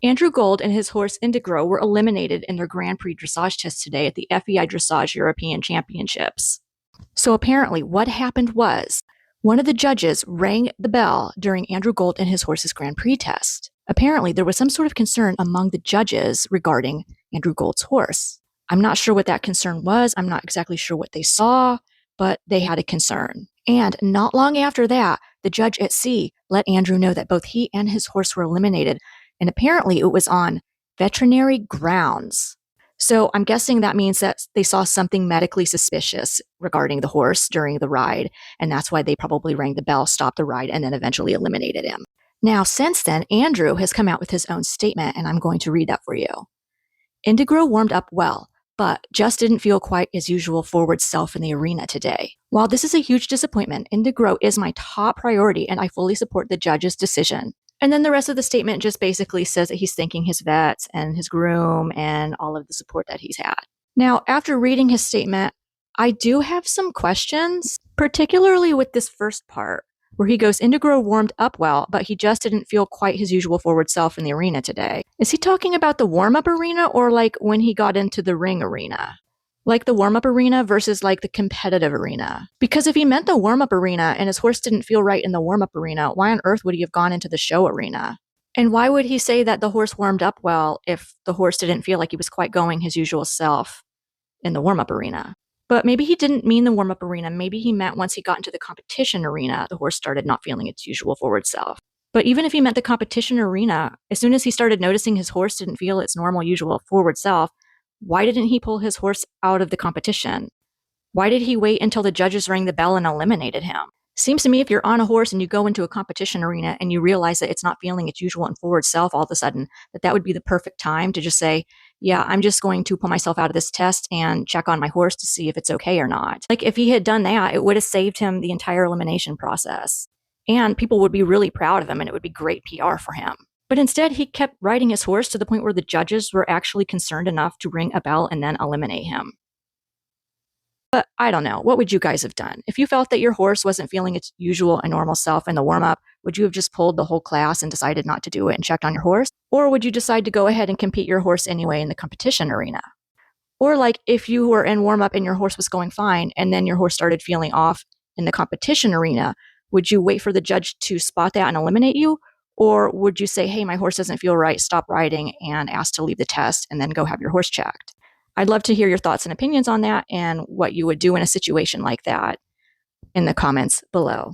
Andrew Gold and his horse Indigro were eliminated in their Grand Prix dressage test today at the FEI Dressage European Championships. So apparently what happened was one of the judges rang the bell during Andrew Gold and his horse's Grand Prix test. Apparently there was some sort of concern among the judges regarding Andrew Gold's horse. I'm not sure what that concern was. I'm not exactly sure what they saw, but they had a concern. And not long after that, the judge at sea let Andrew know that both he and his horse were eliminated. And apparently it was on veterinary grounds. So I'm guessing that means that they saw something medically suspicious regarding the horse during the ride, and that's why they probably rang the bell, stopped the ride, and then eventually eliminated him. Now, since then, Andrew has come out with his own statement, and I'm going to read that for you. Indigro warmed up well, but just didn't feel quite his usual forward self in the arena today. While this is a huge disappointment, Indigro is my top priority, and I fully support the judge's decision. And then the rest of the statement just basically says that he's thanking his vets and his groom and all of the support that he's had. Now, after reading his statement, I do have some questions, particularly with this first part, where he goes, Indigro warmed up well, but he just didn't feel quite his usual forward self in the arena today. Is he talking about the warm-up arena or like when he got into the ring arena? Like the warm-up arena versus like the competitive arena. Because if he meant the warm-up arena and his horse didn't feel right in the warm-up arena, why on earth would he have gone into the show arena? And why would he say that the horse warmed up well if the horse didn't feel like he was quite going his usual self in the warm-up arena? But maybe he didn't mean the warm-up arena. Maybe he meant once he got into the competition arena, the horse started not feeling its usual forward self. But even if he meant the competition arena, as soon as he started noticing his horse didn't feel its normal, usual forward self, why didn't he pull his horse out of the competition? Why did he wait until the judges rang the bell and eliminated him? Seems to me if you're on a horse and you go into a competition arena and you realize that it's not feeling its usual and forward self all of a sudden, that would be the perfect time to just say, yeah, I'm just going to pull myself out of this test and check on my horse to see if it's okay or not. Like if he had done that, it would have saved him the entire elimination process. And people would be really proud of him and it would be great PR for him. But instead, he kept riding his horse to the point where the judges were actually concerned enough to ring a bell and then eliminate him. But I don't know. What would you guys have done? If you felt that your horse wasn't feeling its usual and normal self in the warm-up, would you have just pulled the whole class and decided not to do it and checked on your horse? Or would you decide to go ahead and compete your horse anyway in the competition arena? Or like if you were in warm-up and your horse was going fine and then your horse started feeling off in the competition arena, would you wait for the judge to spot that and eliminate you? Or would you say, hey, my horse doesn't feel right, stop riding, and ask to leave the test and then go have your horse checked? I'd love to hear your thoughts and opinions on that and what you would do in a situation like that in the comments below.